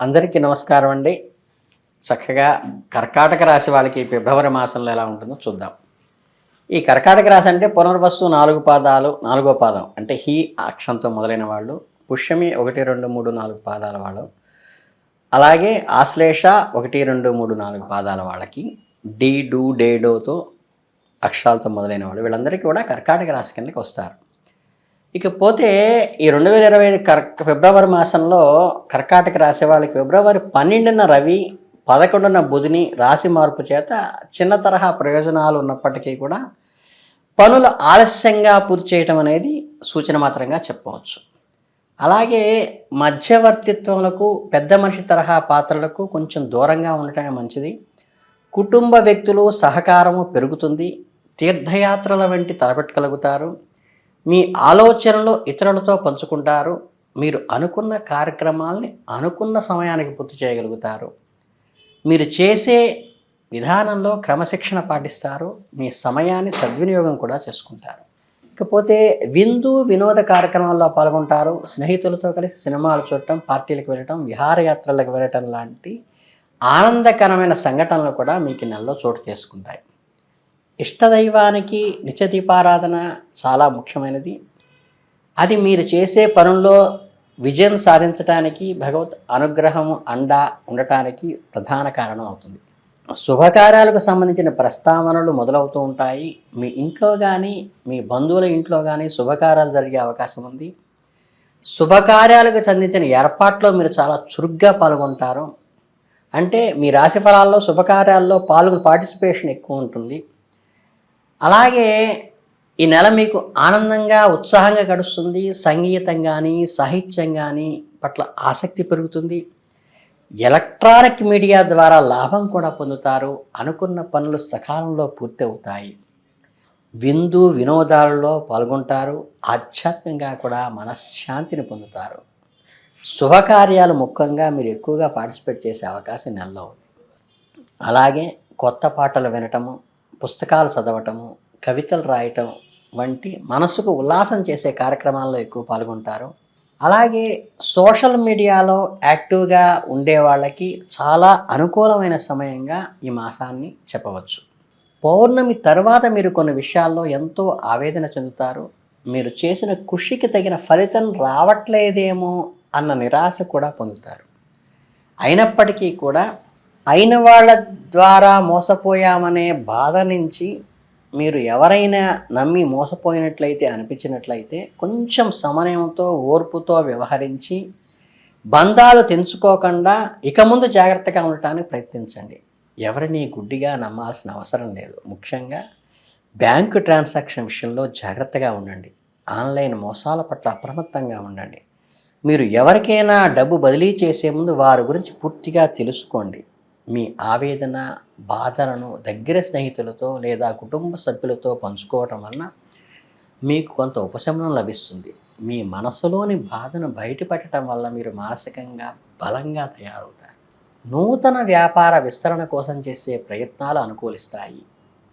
అందరికీ నమస్కారం అండి. చక్కగా కర్కాటక రాశి వాళ్ళకి ఫిబ్రవరి మాసంలో ఎలా ఉంటుందో చూద్దాం. ఈ కర్కాటక రాశి అంటే పునర్వసు 4 పాదాలు, నాలుగో పాదం అంటే హి అక్షరంతో మొదలైన వాళ్ళు, పుష్యమి 1, 2, 3, 4 పాదాల వాళ్ళు, అలాగే ఆశ్లేష 1, 2, 3, 4 పాదాల వాళ్ళకి, డి, డు, డే, డోతో అక్షరాలతో మొదలైన వాళ్ళు వీళ్ళందరికీ కూడా కర్కాటక రాశి కిందకి వస్తారు. ఇకపోతే ఈ 2025 ఫిబ్రవరి మాసంలో కర్కాటక రాశి వాళ్ళకి ఫిబ్రవరి 12న రవి, 11న బుధుని రాశి మార్పు చేత చిన్న తరహా ప్రయోజనాలు ఉన్నప్పటికీ కూడా పనులు ఆలస్యంగా పూర్తి చేయటం అనేది సూచన మాత్రంగా చెప్పవచ్చు. అలాగే మధ్యవర్తిత్వములకు, పెద్ద మనిషి తరహా పాత్రలకు కొంచెం దూరంగా ఉండటమే మంచిది. కుటుంబ వ్యక్తులు సహకారము పెరుగుతుంది. తీర్థయాత్రల వెంట తలపెట్టగలుగుతారు. మీ ఆలోచనలు ఇతరులతో పంచుకుంటారు. మీరు అనుకున్న కార్యక్రమాల్ని అనుకున్న సమయానికి పూర్తి చేయగలుగుతారు. మీరు చేసే విధానంలో క్రమశిక్షణ పాటిస్తారు. మీ సమయాన్ని సద్వినియోగం కూడా చేసుకుంటారు. ఇకపోతే విందు వినోద కార్యక్రమాల్లో పాల్గొంటారు. స్నేహితులతో కలిసి సినిమాలు చూడటం, పార్టీలకు వెళ్ళటం, విహారయాత్రలకు వెళ్ళటం లాంటి ఆనందకరమైన సంఘటనలు కూడా మీకు ఈ నెలలో చోటు చేసుకుంటాయి. ఇష్టదైవానికి నిత్య దీపారాధన చాలా ముఖ్యమైనది. అది మీరు చేసే పనుల్లో విజయం సాధించడానికి భగవత్ అనుగ్రహం అండ ఉండటానికి ప్రధాన కారణం అవుతుంది. శుభకార్యాలకు సంబంధించిన ప్రస్తావనలు మొదలవుతూ ఉంటాయి. మీ ఇంట్లో కానీ మీ బంధువుల ఇంట్లో కానీ శుభకార్యాలు జరిగే అవకాశం ఉంది. శుభకార్యాలకు సంబంధించిన ఏర్పాట్లో మీరు చాలా చురుగ్గా పాల్గొంటారు. అంటే మీ రాశి ఫలాల్లో శుభకార్యాల్లో పార్టిసిపేషన్ ఎక్కువ ఉంటుంది. అలాగే ఈ నెల మీకు ఆనందంగా ఉత్సాహంగా గడుస్తుంది. సంగీతం కానీ సాహిత్యం కానీ పట్ల ఆసక్తి పెరుగుతుంది. ఎలక్ట్రానిక్ మీడియా ద్వారా లాభం కూడా పొందుతారు. అనుకున్న పనులు సకాలంలో పూర్తి అవుతాయి. విందు వినోదాలలో పాల్గొంటారు. ఆధ్యాత్మికంగా కూడా మనశ్శాంతిని పొందుతారు. శుభకార్యాలు ముఖ్యంగా మీరు ఎక్కువగా పార్టిసిపేట్ చేసే అవకాశం నెలలో ఉంది. అలాగే కొత్త పాటలు వినటము, పుస్తకాలు చదవటము, కవితలు రాయటం వంటి మనసుకు ఉల్లాసం చేసే కార్యక్రమాల్లో ఎక్కువ పాల్గొంటారు. అలాగే సోషల్ మీడియాలో యాక్టివ్గా ఉండే వాళ్ళకి చాలా అనుకూలమైన సమయంగా ఈ మాసాన్ని చెప్పవచ్చు. పౌర్ణమి తర్వాత మీరు కొన్ని విషయాల్లో ఎంతో ఆవేదన చెందుతారు. మీరు చేసిన కృషికి తగిన ఫలితం రావట్లేదేమో అన్న నిరాశ కూడా పొందుతారు. అయినప్పటికీ కూడా అయిన వాళ్ళ ద్వారా మోసపోయామనే బాధ నుంచి మీరు ఎవరైనా నమ్మి మోసపోయినట్లయితే అనిపించినట్లయితే కొంచెం సమన్వయంతో ఓర్పుతో వ్యవహరించి బంధాలు తెంచుకోకుండా ఇక ముందు జాగ్రత్తగా ఉండటానికి ప్రయత్నించండి. ఎవరిని గుడ్డిగా నమ్మాల్సిన అవసరం లేదు. ముఖ్యంగా బ్యాంకు ట్రాన్సాక్షన్ విషయంలో జాగ్రత్తగా ఉండండి. ఆన్లైన్ మోసాల పట్ల అప్రమత్తంగా ఉండండి. మీరు ఎవరికైనా డబ్బు బదిలీ చేసే ముందు వారి గురించి పూర్తిగా తెలుసుకోండి. మీ ఆవేదన బాధలను దగ్గర స్నేహితులతో లేదా కుటుంబ సభ్యులతో పంచుకోవటం వలన మీకు కొంత ఉపశమనం లభిస్తుంది. మీ మనసులోని బాధను బయటపెట్టడం వల్ల మీరు మానసికంగా బలంగా తయారవుతారు. నూతన వ్యాపార విస్తరణ కోసం చేసే ప్రయత్నాలు అనుకూలిస్తాయి.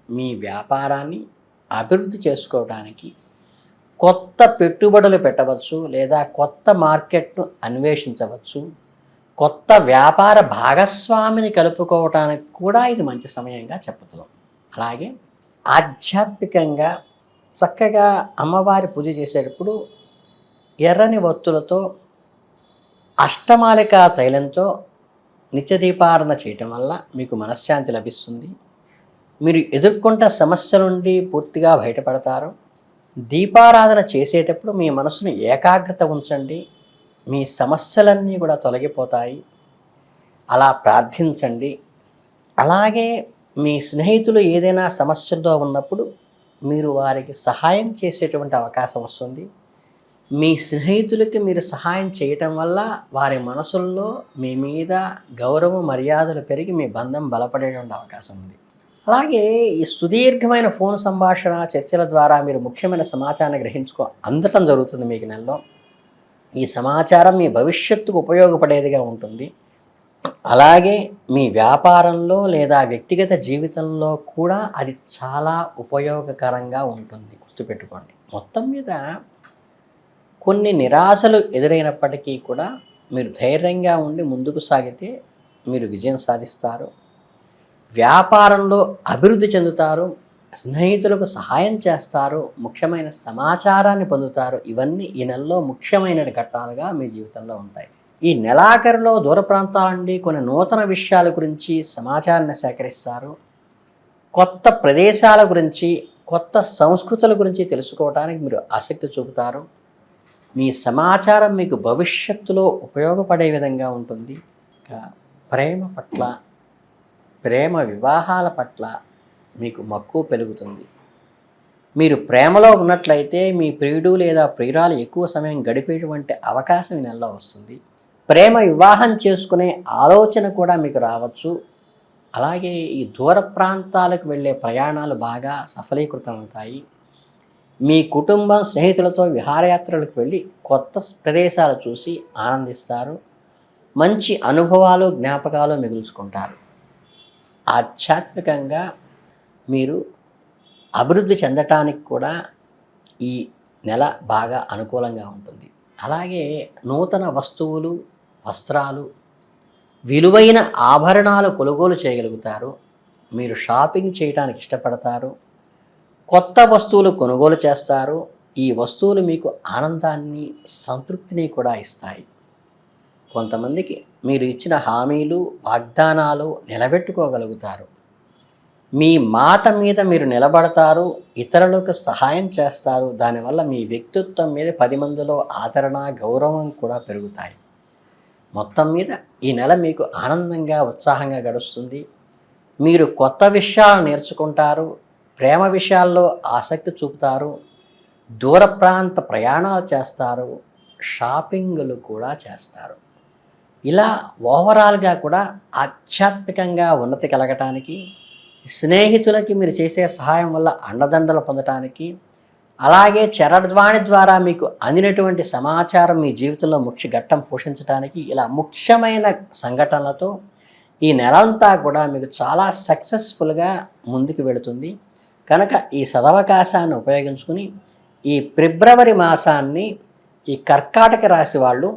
మీ వ్యాపారాన్ని అభివృద్ధి చేసుకోవడానికి కొత్త పెట్టుబడులు పెట్టవచ్చు లేదా కొత్త మార్కెట్ను అన్వేషించవచ్చు. కొత్త వ్యాపార భాగస్వామిని కలుపుకోవటానికి కూడా ఇది మంచి సమయంగా చెప్పుతాం. అలాగే ఆధ్యాత్మికంగా చక్కగా అమ్మవారి పూజ చేసేటప్పుడు ఎర్రని ఒత్తులతో అష్టమాలిక తైలంతో నిత్యదీపారాధన చేయటం వల్ల మీకు మనశ్శాంతి లభిస్తుంది. మీరు ఎదుర్కొంటున్న సమస్య నుండి పూర్తిగా బయటపడతారు. దీపారాధన చేసేటప్పుడు మీ మనసును ఏకాగ్రత ఉంచండి. మీ సమస్యలన్నీ కూడా తొలగిపోతాయి. అలా ప్రార్థించండి. అలాగే మీ స్నేహితులు ఏదైనా సమస్యలతో ఉన్నప్పుడు మీరు వారికి సహాయం చేసేటువంటి అవకాశం వస్తుంది. మీ స్నేహితులకి మీరు సహాయం చేయటం వల్ల వారి మనసుల్లో మీ మీద గౌరవ మర్యాదలు పెరిగి మీ బంధం బలపడేటువంటి అవకాశం ఉంది. అలాగే ఈ సుదీర్ఘమైన ఫోన్ సంభాషణ చర్చల ద్వారా మీరు ముఖ్యమైన సమాచారాన్ని అందటం జరుగుతుంది మీకు నెలలో. ఈ సమాచారం మీ భవిష్యత్తుకు ఉపయోగపడేదిగా ఉంటుంది. అలాగే మీ వ్యాపారంలో లేదా వ్యక్తిగత జీవితంలో కూడా అది చాలా ఉపయోగకరంగా ఉంటుంది. గుర్తుపెట్టుకోండి. మొత్తం మీద కొన్ని నిరాశలు ఎదురైనప్పటికీ కూడా మీరు ధైర్యంగా ఉండి ముందుకు సాగితే మీరు విజయం సాధిస్తారు. వ్యాపారంలో అభివృద్ధి చెందుతారు. స్నేహితులకు సహాయం చేస్తారు. ముఖ్యమైన సమాచారాన్ని పొందుతారు. ఇవన్నీ ఈ నెలలో ముఖ్యమైన ఘట్టాలుగా మీ జీవితంలో ఉంటాయి. ఈ నెలాఖరులో దూర ప్రాంతాల నుండి కొన్ని నూతన విషయాల గురించి సమాచారాన్ని సేకరిస్తారు. కొత్త ప్రదేశాల గురించి, కొత్త సంస్కృతుల గురించి తెలుసుకోవడానికి మీరు ఆసక్తి చూపుతారు. మీ సమాచారం మీకు భవిష్యత్తులో ఉపయోగపడే విధంగా ఉంటుంది. ఇంకా ప్రేమ పట్ల, ప్రేమ వివాహాల పట్ల మీకు మక్కువ పెరుగుతుంది. మీరు ప్రేమలో ఉన్నట్లయితే మీ ప్రియుడు లేదా ప్రియురాలు ఎక్కువ సమయం గడిపేటువంటి అవకాశం ఈ నెలలో వస్తుంది. ప్రేమ వివాహం చేసుకునే ఆలోచన కూడా మీకు రావచ్చు. అలాగే ఈ దూర ప్రాంతాలకు వెళ్ళే ప్రయాణాలు బాగా సఫలీకృతమవుతాయి. మీ కుటుంబం స్నేహితులతో విహారయాత్రలకు వెళ్ళి కొత్త ప్రదేశాలు చూసి ఆనందిస్తారు. మంచి అనుభవాలు, జ్ఞాపకాలు మిగుల్చుకుంటారు. ఆధ్యాత్మికంగా మీరు అభివృద్ధి చెందటానికి కూడా ఈ నెల బాగా అనుకూలంగా ఉంటుంది. అలాగే నూతన వస్తువులు, వస్త్రాలు, విలువైన ఆభరణాలు కొనుగోలు చేయగలుగుతారు. మీరు షాపింగ్ చేయడానికి ఇష్టపడతారు. కొత్త వస్తువులు కొనుగోలు చేస్తారు. ఈ వస్తువులు మీకు ఆనందాన్ని, సంతృప్తిని కూడా ఇస్తాయి. కొంతమందికి మీరు ఇచ్చిన హామీలు, వాగ్దానాలు నిలబెట్టుకోగలుగుతారు. మీ మాట మీద మీరు నిలబడతారు. ఇతరులకు సహాయం చేస్తారు. దానివల్ల మీ వ్యక్తిత్వం మీద 10 మందిలో ఆదరణ, గౌరవం కూడా పెరుగుతాయి. మొత్తం మీద ఈ నెల మీకు ఆనందంగా, ఉత్సాహంగా గడుస్తుంది. మీరు కొత్త విషయాలు నేర్చుకుంటారు. ప్రేమ విషయాల్లో ఆసక్తి చూపుతారు. దూర ప్రాంత ప్రయాణాలు చేస్తారు. షాపింగ్లు కూడా చేస్తారు. ఇలా ఓవరాల్గా కూడా ఆధ్యాత్మికంగా ఉన్నతి కలగటానికి, స్నేహితులకి మీరు చేసే సహాయం వల్ల అండదండలు పొందటానికి, అలాగే చరద్వాణి ద్వారా మీకు అందినటువంటి సమాచారం మీ జీవితంలో ముఖ్య ఘట్టం పోషించడానికి, ఇలా ముఖ్యమైన సంఘటనలతో ఈ నెలంతా కూడా మీకు చాలా సక్సెస్ఫుల్గా ముందుకు వెళుతుంది. కనుక ఈ సదవకాశాన్ని ఉపయోగించుకుని ఈ ఫిబ్రవరి మాసాన్ని ఈ కర్కాటక రాశి వాళ్ళు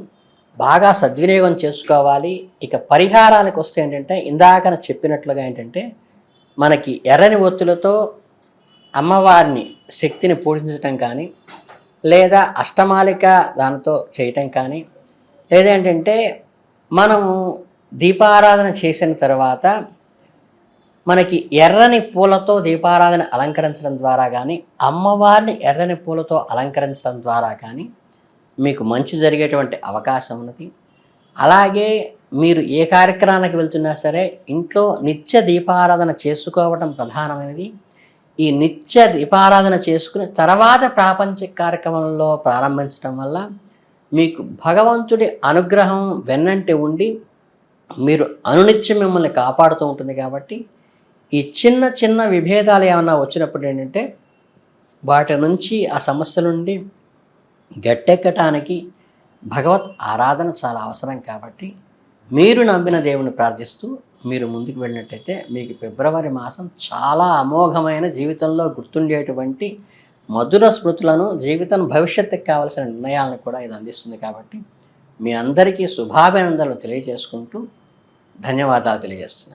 బాగా సద్వినియోగం చేసుకోవాలి. ఇక పరిహారాలకు వస్తే ఏంటంటే, ఇందాకన చెప్పినట్లుగా ఏంటంటే, మనకి ఎర్రని ఒత్తులతో అమ్మవారిని, శక్తిని పూజించటం కానీ, లేదా అష్టమాలిక దానితో చేయటం కానీ, లేదేంటంటే మనము దీపారాధన చేసిన తర్వాత మనకి ఎర్రని పూలతో దీపారాధన అలంకరించడం ద్వారా కానీ, అమ్మవారిని ఎర్రని పూలతో అలంకరించడం ద్వారా కానీ మీకు మంచి జరిగేటువంటి అవకాశం ఉన్నది. అలాగే మీరు ఏ కార్యక్రమానికి వెళ్తున్నా సరే ఇంట్లో నిత్య దీపారాధన చేసుకోవడం ప్రధానమైనది. ఈ నిత్య దీపారాధన చేసుకుని తర్వాత ప్రాపంచిక కార్యక్రమంలో ప్రారంభించడం వల్ల మీకు భగవంతుడి అనుగ్రహం వెన్నంటి ఉండి మీరు అనునిత్యం మిమ్మల్ని కాపాడుతూ ఉంటుంది. కాబట్టి ఈ చిన్న చిన్న విభేదాలు ఏమన్నా వచ్చినప్పుడు ఏంటంటే, వాటి నుంచి, ఆ సమస్య నుండి గట్టెక్కటానికి భగవత్ ఆరాధన చాలా అవసరం. కాబట్టి మీరు నమ్మిన దేవుని ప్రార్థిస్తూ మీరు ముందుకు వెళ్ళినట్టయితే మీకు ఫిబ్రవరి మాసం చాలా అమోఘమైన, జీవితంలో గుర్తుండేటువంటి మధుర స్మృతులను, జీవితం భవిష్యత్తుకు కావాల్సిన నిర్ణయాలను కూడా ఇది అందిస్తుంది. కాబట్టి మీ అందరికీ శుభాభినందనలు తెలియజేసుకుంటూ ధన్యవాదాలు తెలియజేస్తున్నాను.